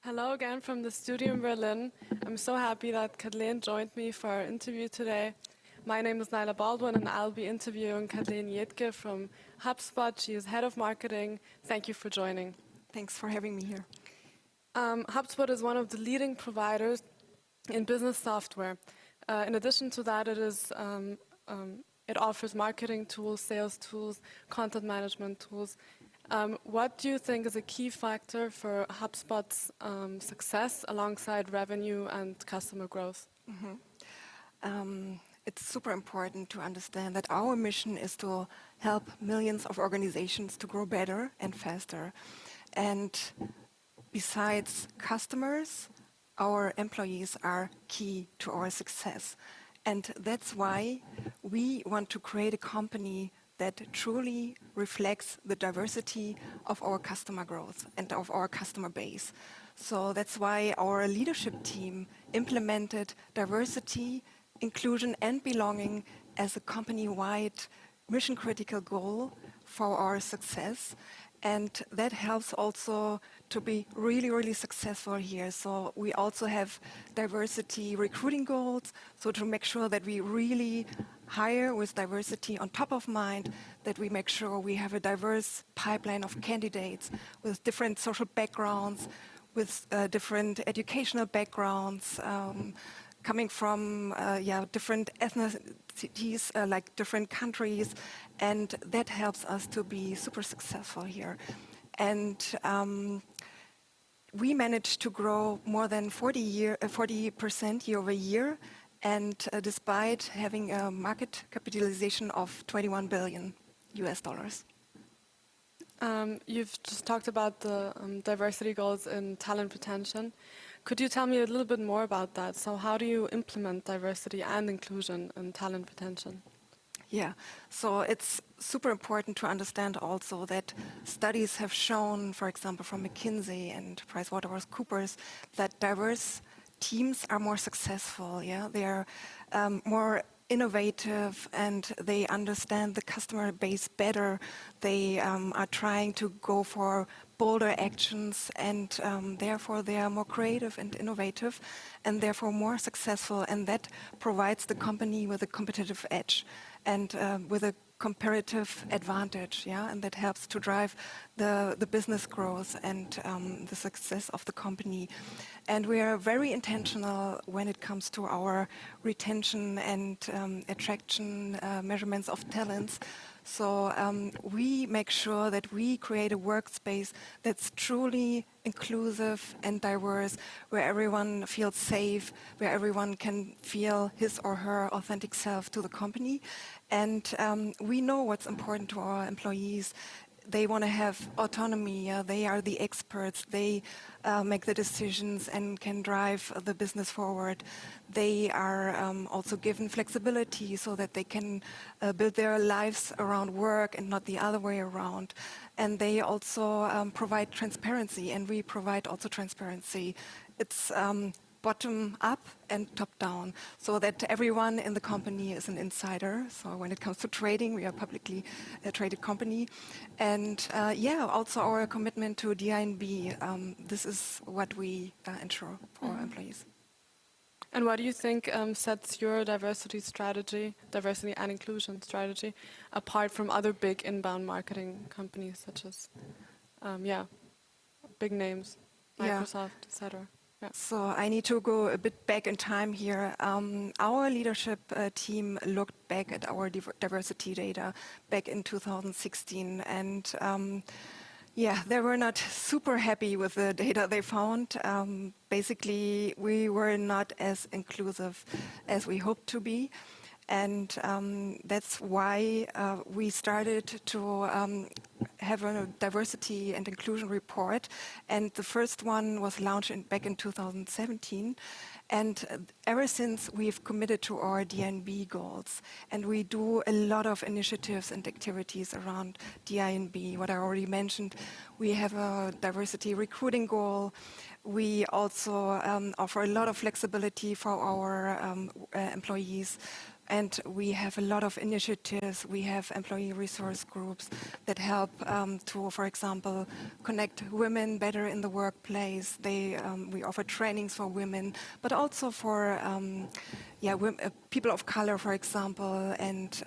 Hello again from the studio in Berlin. I'm so happy that Kathleen joined me for our interview today. My name is Nyla Baldwin and I'll be interviewing Kathleen Jaedtke from HubSpot. She is head of marketing. Thank you for joining. Thanks for having me here. HubSpot is one of the leading providers in business software. In addition to that, it offers marketing tools, sales tools, content management tools. What do you think is a key factor for HubSpot's success alongside revenue and customer growth? It's super important to understand that our mission is to help millions of organizations to grow better and faster. And besides customers, our employees are key to our success. And that's why we want to create a company that truly reflects the diversity of our customer growth and of our customer base. So that's why our leadership team implemented diversity, inclusion, and belonging as a company-wide mission-critical goal for our success. And that helps also to be really, really successful here. So we also have diversity recruiting goals, so to make sure that we really hire with diversity on top of mind, that we make sure we have a diverse pipeline of candidates with different social backgrounds, with different educational backgrounds, coming from different ethnicities, like different countries, and that helps us to be super successful here. And we managed to grow more than 40% year over year, and despite having a market capitalization of $21 billion US dollars. You've just talked about the diversity goals in talent retention. Could you tell me a little bit more about that? So how do you implement diversity and inclusion in talent retention? Yeah, so it's super important to understand also that studies have shown, for example, from McKinsey and PricewaterhouseCoopers, that diverse teams are more successful. Yeah, they're more innovative and they understand the customer base better. They are trying to go for bolder actions, and therefore they are more creative and innovative and therefore more successful, and that provides the company with a competitive edge and with a comparative advantage, yeah, and that helps to drive the business growth and the success of the company. And we are very intentional when it comes to our retention and attraction measurements of talents. So we make sure that we create a workspace that's truly inclusive and diverse, where everyone feels safe, where everyone can feel his or her authentic self to the company. And we know what's important to our employees. They want to have autonomy. They are the experts. They make the decisions and can drive the business forward. They are also given flexibility so that they can build their lives around work and not the other way around. And they also provide transparency, and we provide also transparency. It's bottom up and top down, so that everyone in the company is an insider. So when it comes to trading, we are a publicly traded company. And also our commitment to DI&B, this is what we ensure for our employees. And what do you think sets your diversity and inclusion strategy, apart from other big inbound marketing companies such as, big names, Microsoft, etc.? Yeah. So I need to go a bit back in time here. Our leadership team looked back at our diversity data back in 2016, and they were not super happy with the data they found. Basically, we were not as inclusive as we hoped to be. And that's why we started to have a diversity and inclusion report. And the first one was launched back in 2017. And ever since, we've committed to our DI&B goals. And we do a lot of initiatives and activities around DI&B. What I already mentioned, we have a diversity recruiting goal. We also offer a lot of flexibility for our employees. And we have a lot of initiatives. We have employee resource groups that help to, for example, connect women better in the workplace. We offer trainings for women, but also for people of color, for example, and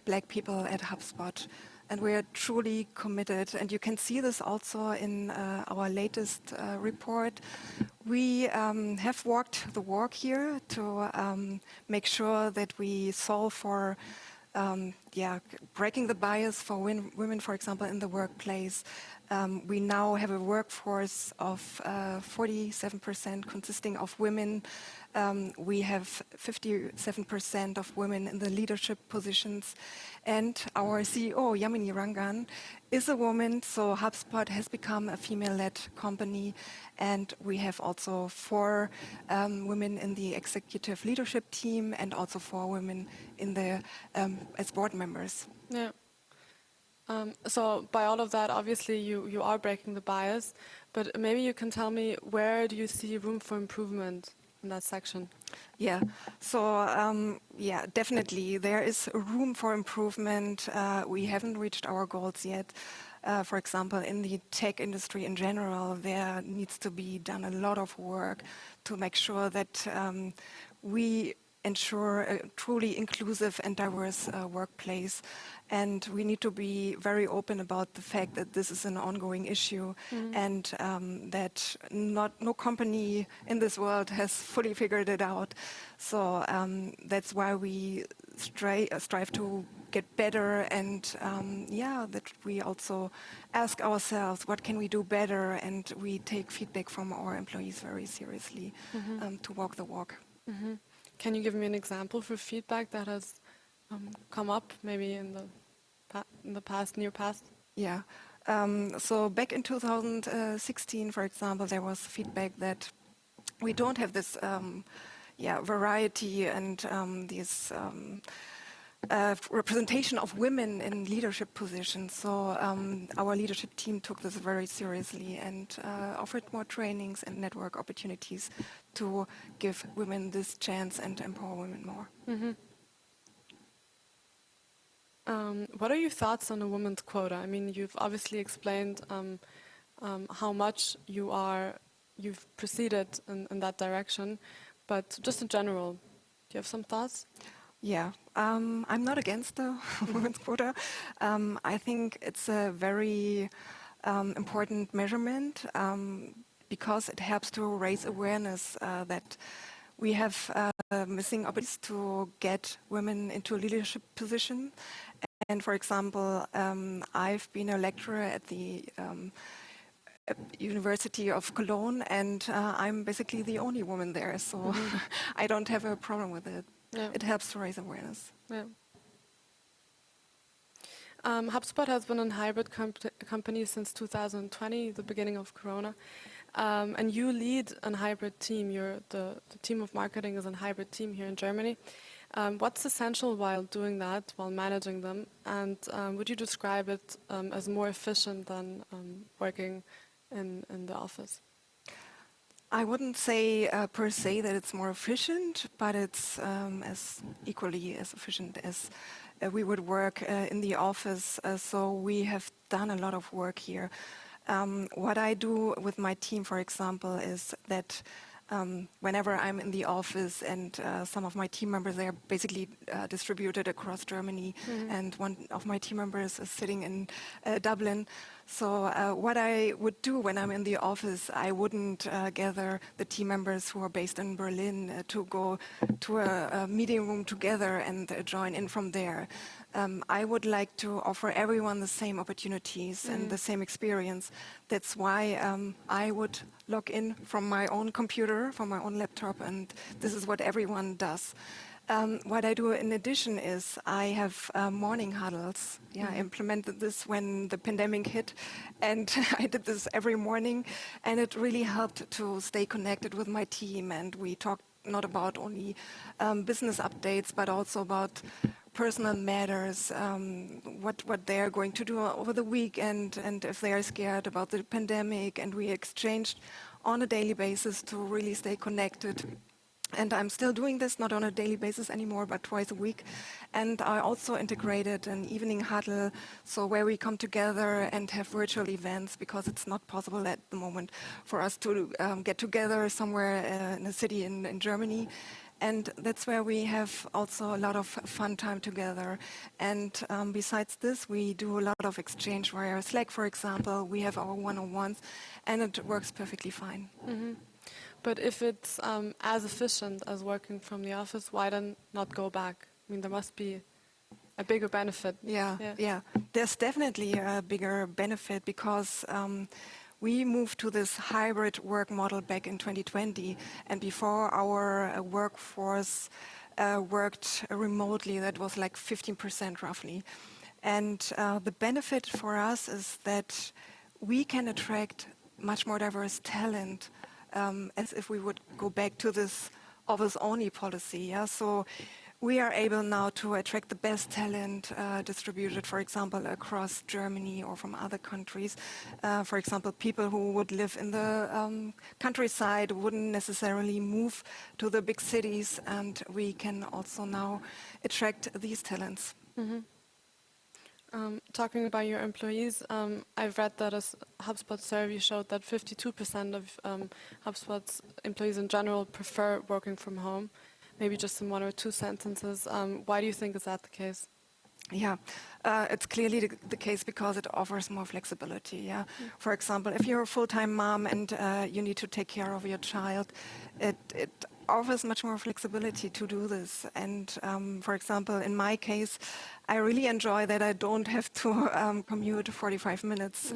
black people at HubSpot. And we are truly committed. And you can see this also in our latest report. We have walked the walk here to make sure that we solve for breaking the bias for women, for example, in the workplace. We now have a workforce of 47% consisting of women. We have 57% of women in the leadership positions. And our CEO, Yamini Rangan, is a woman, so HubSpot has become a female-led company. And we have also 4 women in the executive leadership team and also 4 women in the as board members. Yeah. So by all of that, obviously you are breaking the bias, but maybe you can tell me, where do you see room for improvement in that section? Yeah, so definitely there is room for improvement. We haven't reached our goals yet. For example, in the tech industry in general, there needs to be done a lot of work to make sure that we ensure a truly inclusive and diverse workplace. And we need to be very open about the fact that this is an ongoing issue and that no company in this world has fully figured it out. So that's why we strive to get better, and that we also ask ourselves, what can we do better? And we take feedback from our employees very seriously to walk the walk. Mm-hmm. Can you give me an example for feedback that has come up maybe in the past, near past? Yeah. So back in 2016, for example, there was feedback that we don't have this variety and this representation of women in leadership positions. So our leadership team took this very seriously and offered more trainings and network opportunities to give women this chance and empower women more. Mm-hmm. What are your thoughts on a women's quota? I mean, you've obviously explained how much you've proceeded in that direction, but just in general, do you have some thoughts? Yeah, I'm not against the women's quota. I think it's a very important measurement because it helps to raise awareness that we have missing opportunities to get women into a leadership position. And for example, I've been a lecturer at the University of Cologne, and I'm basically the only woman there, so I don't have a problem with it. Yeah. It helps to raise awareness. Yeah. HubSpot has been a hybrid company since 2020, the beginning of Corona, and you lead a hybrid team. The team of marketing is a hybrid team here in Germany. What's essential while doing that, while managing them, and would you describe it as more efficient than working in the office? I wouldn't say per se that it's more efficient, but it's as equally as efficient as we would work in the office. So we have done a lot of work here. What I do with my team, for example, is that whenever I'm in the office and some of my team members, they are basically distributed across Germany, and one of my team members is sitting in Dublin. So what I would do when I'm in the office, I wouldn't gather the team members who are based in Berlin to go to a meeting room together and join in from there. I would like to offer everyone the same opportunities and the same experience. That's why I would log in from my own computer, from my own laptop, and this is what everyone does. What I do in addition is I have morning huddles. Yeah, I implemented this when the pandemic hit, and I did this every morning, and it really helped to stay connected with my team. And we talked not about only business updates, but also about personal matters, what they are going to do over the weekend, and if they are scared about the pandemic. And we exchanged on a daily basis to really stay connected. And I'm still doing this, not on a daily basis anymore, but twice a week. And I also integrated an evening huddle, so where we come together and have virtual events, because it's not possible at the moment for us to get together somewhere in a city in Germany. And that's where we have also a lot of fun time together. And besides this, we do a lot of exchange via Slack, for example. We have our one-on-ones, and it works perfectly fine. Hmm. But if it's as efficient as working from the office, why then not go back? I mean, there must be a bigger benefit. Yeah. There's definitely a bigger benefit because we moved to this hybrid work model back in 2020, and before our workforce worked remotely, that was like 15% roughly. And the benefit for us is that we can attract much more diverse talent as if we would go back to this office-only policy. Yeah? So we are able now to attract the best talent distributed, for example, across Germany or from other countries. For example, people who would live in the countryside wouldn't necessarily move to the big cities, and we can also now attract these talents. Mm-hmm. Talking about your employees, I've read that a HubSpot survey showed that 52% of HubSpot's employees in general prefer working from home. Maybe just in one or two sentences. Why do you think is that the case? Yeah, it's clearly the case because it offers more flexibility. Yeah, for example, if you're a full-time mom and you need to take care of your child, it offers much more flexibility to do this. And for example, in my case, I really enjoy that I don't have to commute 45 minutes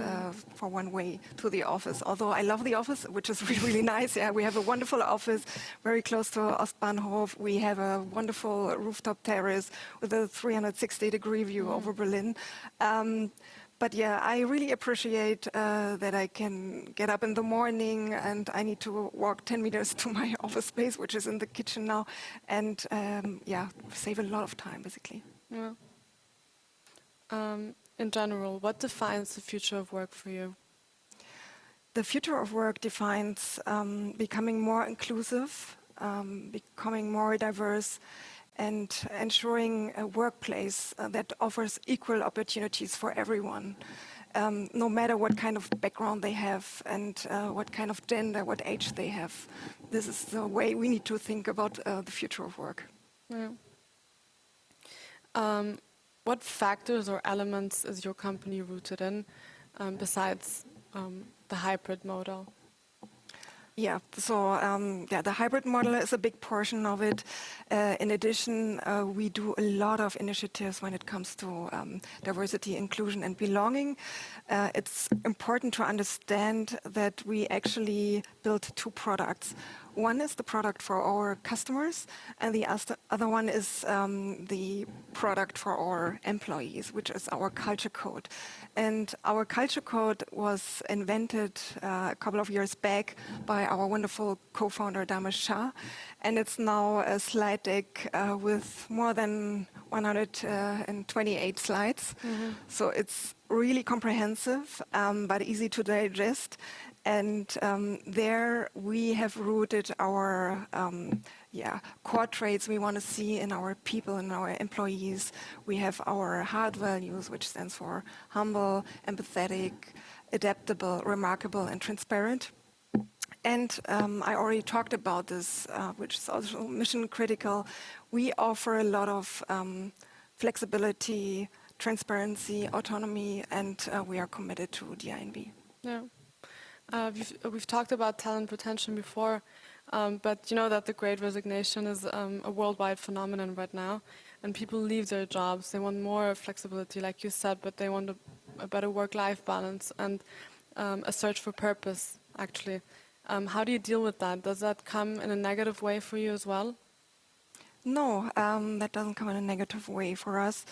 for one way to the office. Although I love the office, which is really, really nice. Yeah, we have a wonderful office very close to Ostbahnhof. We have a wonderful rooftop terrace with a 360-degree view over Berlin. But yeah, I really appreciate that I can get up in the morning and I need to walk 10 meters to my office space, which is in the kitchen now, and yeah, save a lot of time, basically. Yeah. In general, what defines the future of work for you? The future of work defines becoming more inclusive, becoming more diverse, and ensuring a workplace that offers equal opportunities for everyone, no matter what kind of background they have and what kind of gender, what age they have. This is the way we need to think about the future of work. Yeah. What factors or elements is your company rooted in, besides the hybrid model? Yeah, so the hybrid model is a big portion of it. In addition, we do a lot of initiatives when it comes to diversity, inclusion, and belonging. It's important to understand that we actually built two products. One is the product for our customers, and the other one is the product for our employees, which is our culture code. And our culture code was invented a couple of years back by our wonderful co-founder, Dama Shah, and it's now a slide deck with more than 128 slides. So it's really comprehensive, but easy to digest. And there we have rooted our core traits we want to see in our people and our employees. We have our hard values, which stands for humble, empathetic, adaptable, remarkable, and transparent. And I already talked about this, which is also mission critical. We offer a lot of flexibility, transparency, autonomy, and we are committed to DINB. Yeah. We've talked about talent retention before, but you know that the Great Resignation is a worldwide phenomenon right now, and people leave their jobs. They want more flexibility, like you said, but they want a better work-life balance and a search for purpose, actually. How do you deal with that? Does that come in a negative way for you as well? No, that doesn't come in a negative way for us,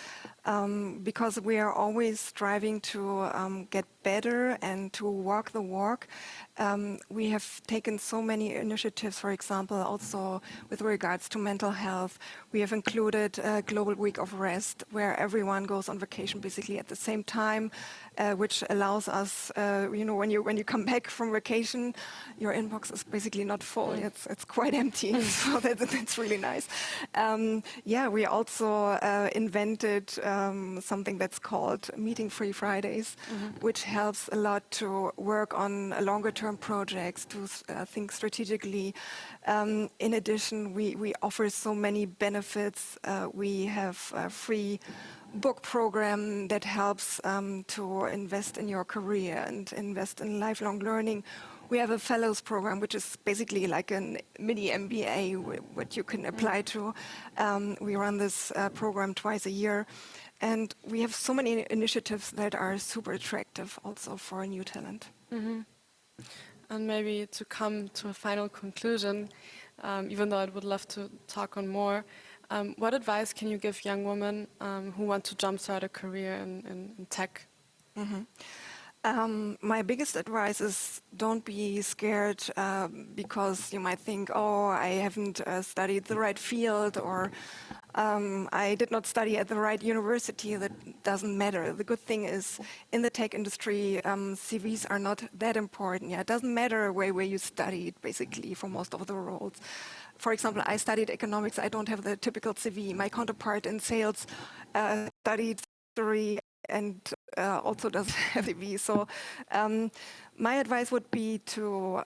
because we are always striving to get better and to walk the walk. We have taken so many initiatives, for example, also with regards to mental health. We have included a Global Week of Rest, where everyone goes on vacation basically at the same time, which allows us, when you come back from vacation, your inbox is basically not full. It's quite empty, so that's really nice. We also invented something that's called Meeting-Free Fridays, which helps a lot to work on longer-term projects, to think strategically. In addition, we offer so many benefits. We have a free book program that helps to invest in your career and invest in lifelong learning. We have a fellows program, which is basically like a mini MBA, what you can apply to. We run this program twice a year. And we have so many initiatives that are super attractive also for new talent. And maybe to come to a final conclusion, even though I would love to talk on more, what advice can you give young women who want to jumpstart a career in tech? My biggest advice is don't be scared because you might think, oh, I haven't studied the right field, or I did not study at the right university. That doesn't matter. The good thing is in the tech industry, CVs are not that important. It doesn't matter where you studied, basically, for most of the roles. For example, I studied economics. I don't have the typical CV. My counterpart in sales studied history and also doesn't have CV. So my advice would be to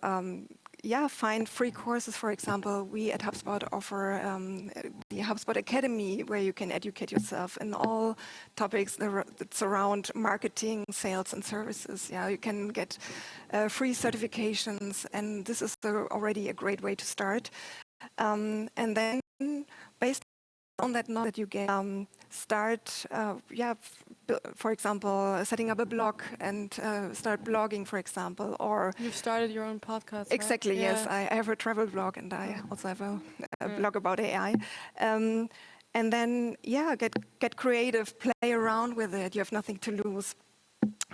find free courses. For example, we at HubSpot offer the HubSpot Academy, where you can educate yourself in all topics that surround marketing, sales, and services. You can get free certifications, and this is already a great way to start. And then, based on that knowledge you get, start, for example, setting up a blog and start blogging, for example, or... You've started your own podcast, Exactly, right? yes. I have a travel blog, and I also have a blog about AI. And then, get creative, play around with it. You have nothing to lose.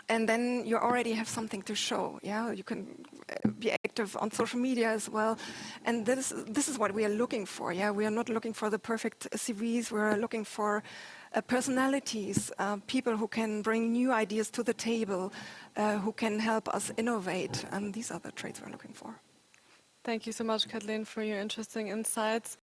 And then you already have something to show. You can be active on social media as well. And this is what we are looking for. We are not looking for the perfect CVs. We're looking for personalities, people who can bring new ideas to the table, who can help us innovate. And these are the traits we're looking for. Thank you so much, Kathleen, for your interesting insights.